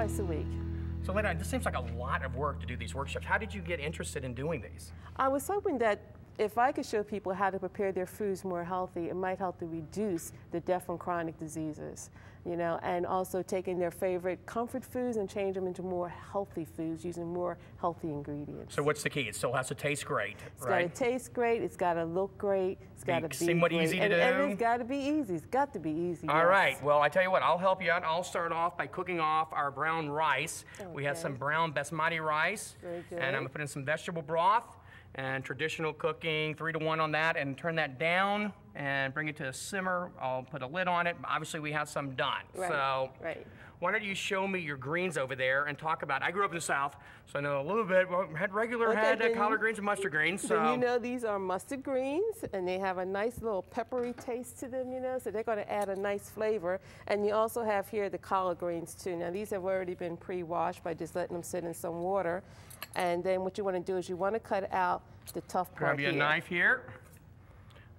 twice a week. So Lena, this seems like a lot of work to do these workshops. How did you get interested in doing these? I was hoping that if I could show people how to prepare their foods more healthy, it might help to reduce the death from chronic diseases, you know, and also taking their favorite comfort foods and change them into more healthy foods using more healthy ingredients. So what's the key? It still has to taste great, right? It's got to taste great, it's got to look great, it's got to be somewhat great. easy to do. And it's got to be easy. It's got to be easy. All right. Well, I tell you what, I'll help you out. I'll start off by cooking off our brown rice. Okay. We have some brown basmati rice. Very good. And I'm going to put in some vegetable broth and traditional cooking, 3 to 1 on that, and turn that down and bring it to a simmer. I'll put a lid on it. Obviously, we have some done. Right. So why don't you show me your greens over there and talk about, I grew up in the South, so I know a little bit. Well, had collard greens and mustard greens. So. Then you know these are mustard greens, and they have a nice little peppery taste to them, you know, so they're going to add a nice flavor. And you also have here the collard greens too. Now these have already been pre-washed by just letting them sit in some water. And then what you want to do is you want to cut out the tough part here. Grab you a knife here.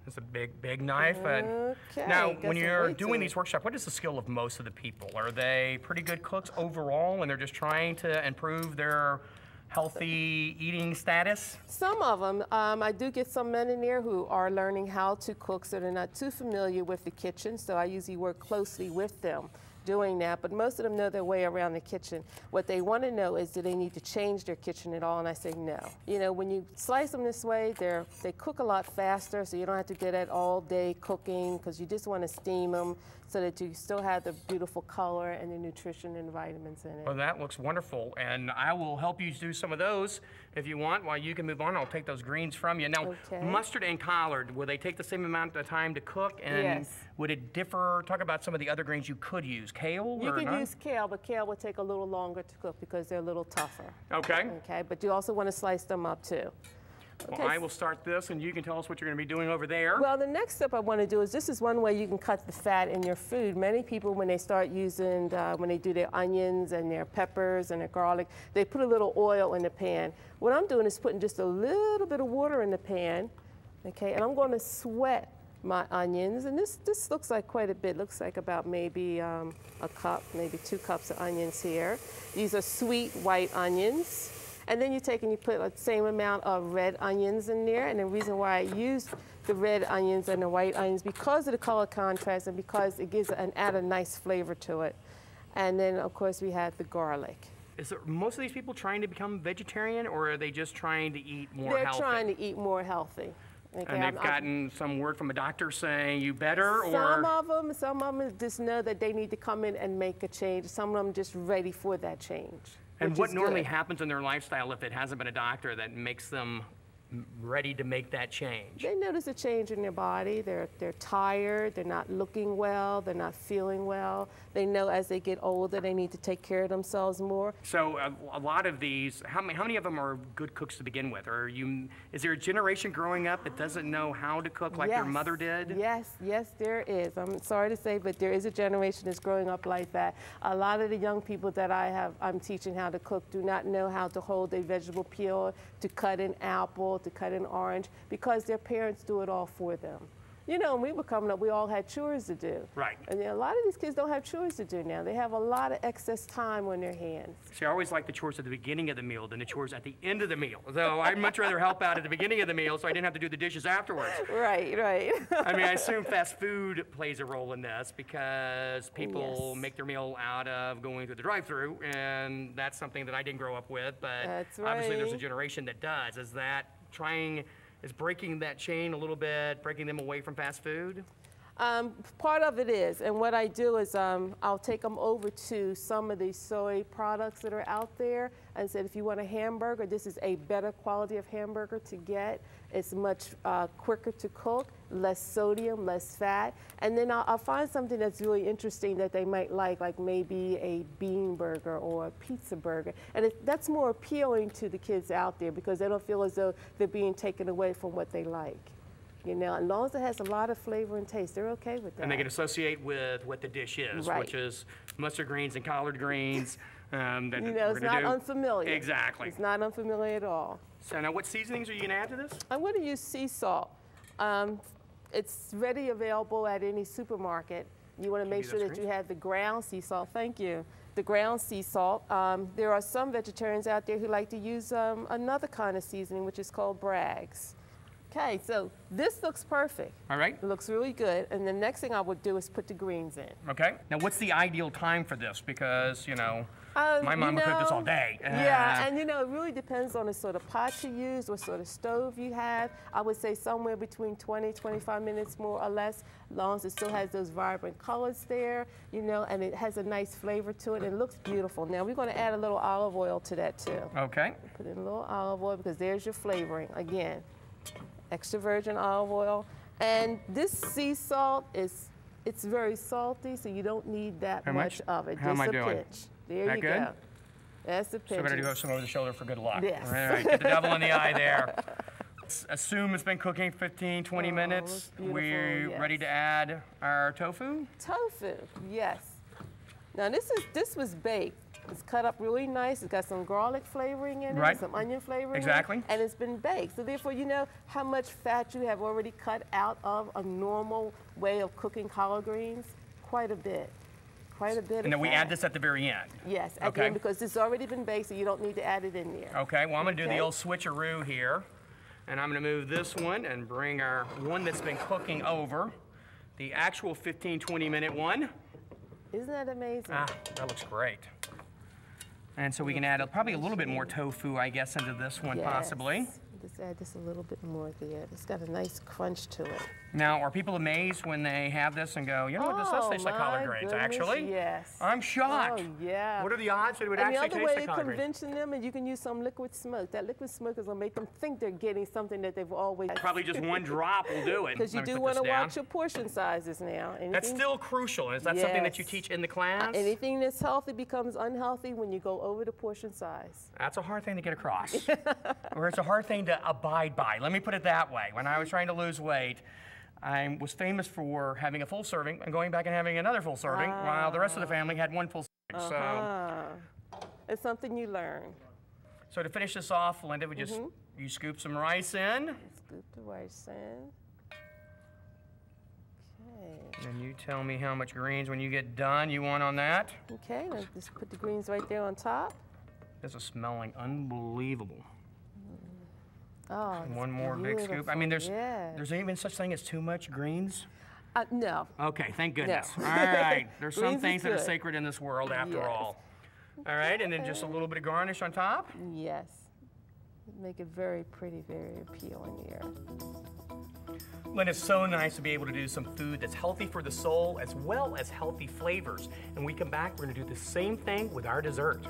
It's a big knife. Okay. Now, when you're doing these workshops, what is the skill of most of the people? Are they pretty good cooks overall, and they're just trying to improve their healthy eating status? Some of them. I do get some men in there who are learning how to cook, so they're not too familiar with the kitchen, so I usually work closely with them doing that, but most of them know their way around the kitchen. What they want to know is, do they need to change their kitchen at all? And I say no. You know, when you slice them this way, they cook a lot faster, so you don't have to do that all day cooking, because you just want to steam them so that you still have the beautiful color and the nutrition and vitamins in it. Well, that looks wonderful, and I will help you do some of those if you want. While you can move on, I'll take those greens from you. Now, mustard and collard, will they take the same amount of time to cook? And would it differ? Talk about some of the other greens you could use. Kale? You could use kale, but kale would take a little longer to cook because they're a little tougher. Okay. Okay, but you also want to slice them up too. Well, I will start this, and you can tell us what you're going to be doing over there. Well, the next step I want to do is, this is one way you can cut the fat in your food. Many people, when they start using, when they do their onions and their peppers and their garlic, they put a little oil in the pan. What I'm doing is putting just a little bit of water in the pan, okay, and I'm going to sweat my onions, and this looks like quite a bit. Looks like about maybe a cup, maybe 2 cups of onions here. These are sweet white onions. And then you take and you put the same amount of red onions in there. And the reason why I use the red onions and the white onions, because of the color contrast and because it gives add a nice flavor to it. And then, of course, we have the garlic. Is there most of these people trying to become vegetarian, or are they just trying to eat more healthy? They're trying to eat more healthy. Okay, and they've gotten some word from a doctor saying you better, or? Some of them just know that they need to come in and make a change. Some of them just ready for that change. And what normally happens in their lifestyle if it hasn't been a doctor that makes them ready to make that change? They notice a change in their body. They're tired, they're not looking well, they're not feeling well. They know as they get older they need to take care of themselves more. So a lot of these, how many of them are good cooks to begin with? Or is there a generation growing up that doesn't know how to cook like their mother did? Yes, there is. I'm sorry to say, but there is a generation that's growing up like that. A lot of the young people that I'm teaching how to cook do not know how to hold a vegetable peel, to cut an apple, to cut an orange, because their parents do it all for them. You know, when we were coming up, we all had chores to do. Right. And a lot of these kids don't have chores to do now. They have a lot of excess time on their hands. See, I always like the chores at the beginning of the meal than the chores at the end of the meal. So I'd much rather help out at the beginning of the meal so I didn't have to do the dishes afterwards. Right. I mean, I assume fast food plays a role in this because people make their meal out of going through the drive-thru, and that's something that I didn't grow up with, but obviously there's a generation that does. Is breaking that chain a little bit, breaking them away from fast food? Part of it is, and what I do is I'll take them over to some of these soy products that are out there and said, if you want a hamburger, this is a better quality of hamburger to get. It's much quicker to cook, less sodium, less fat. And then I'll find something that's really interesting that they might like maybe a bean burger or a pizza burger. And that's more appealing to the kids out there because they don't feel as though they're being taken away from what they like. You know, as long as it has a lot of flavor and taste, they're okay with that. And they can associate with what the dish is, which is mustard greens and collard greens. It's not unfamiliar. Exactly. It's not unfamiliar at all. So now what seasonings are you going to add to this? I'm going to use sea salt. It's ready available at any supermarket. You want to make sure that you have the ground sea salt. Thank you. the ground sea salt. There are some vegetarians out there who like to use another kind of seasoning, which is called Bragg's. Okay, so this looks perfect. All right. It looks really good. And the next thing I would do is put the greens in. Okay. Now, what's the ideal time for this? Because, you know, my mom would cook this all day. Yeah, and you know, it really depends on the sort of pot you use, what sort of stove you have. I would say somewhere between 20, 25 minutes more or less, as long as it still has those vibrant colors there, you know, and it has a nice flavor to it. And it looks beautiful. Now, we're going to add a little olive oil to that, too. Okay. Put in a little olive oil because there's your flavoring. Again, extra virgin olive oil. And this sea salt it's very salty, so you don't need that much of it. How am I doing? Pinch. There you go. That's the pinch. So I better do some over the shoulder for good luck. Yes. All right, get the devil in the eye there. Let's assume it's been cooking 15, 20 minutes. We're ready to add our tofu? Tofu, yes. Now this was baked. It's cut up really nice. It's got some garlic flavoring in it, some onion flavoring Exactly. in it, and it's been baked. So therefore, you know how much fat you have already cut out of a normal way of cooking collard greens? Quite a bit. Quite a bit And then of we fat. add this at the very end? Yes, at the end, because it's already been baked, so you don't need to add it in there. Okay, well, I'm going to do the old switcheroo here. And I'm going to move this one and bring our one that's been cooking over, the actual 15, 20-minute one. Isn't that amazing? Ah, that looks great. And so we can add probably a little bit more tofu, I guess, into this one, possibly. Just add just a little bit more there. It's got a nice crunch to it. Now, are people amazed when they have this and go, you know what, this does taste like collard greens, actually? Yes. I'm shocked. Oh, yeah. What are the odds that it would actually taste like collard greens? And the other way of convincing them is you can use some liquid smoke. That liquid smoke is going to make them think they're getting something that they've always... Probably just one drop will do it. Because you do want to watch your portion sizes now. That's still crucial. Is that something that you teach in the class? Anything that's healthy becomes unhealthy when you go over the portion size. That's a hard thing to get across. Or it's a hard thing to abide by. Let me put it that way. When I was trying to lose weight, I was famous for having a full serving and going back and having another full serving while the rest of the family had one full serving. So it's something you learn. So to finish this off, Linda, we just you scoop some rice in. Scoop the rice in. Okay. And you tell me how much greens when you get done you want on that. Okay, then just put the greens right there on top. This is smelling unbelievable. Oh, and one more big scoop. I mean, there's even such thing as too much greens? No. Okay, thank goodness. No. All right, there's some things that are sacred in this world after all. All right, and then just a little bit of garnish on top? Yes. Make it very pretty, very appealing here. Lynn, it's so nice to be able to do some food that's healthy for the soul as well as healthy flavors. And when we come back, we're going to do the same thing with our dessert.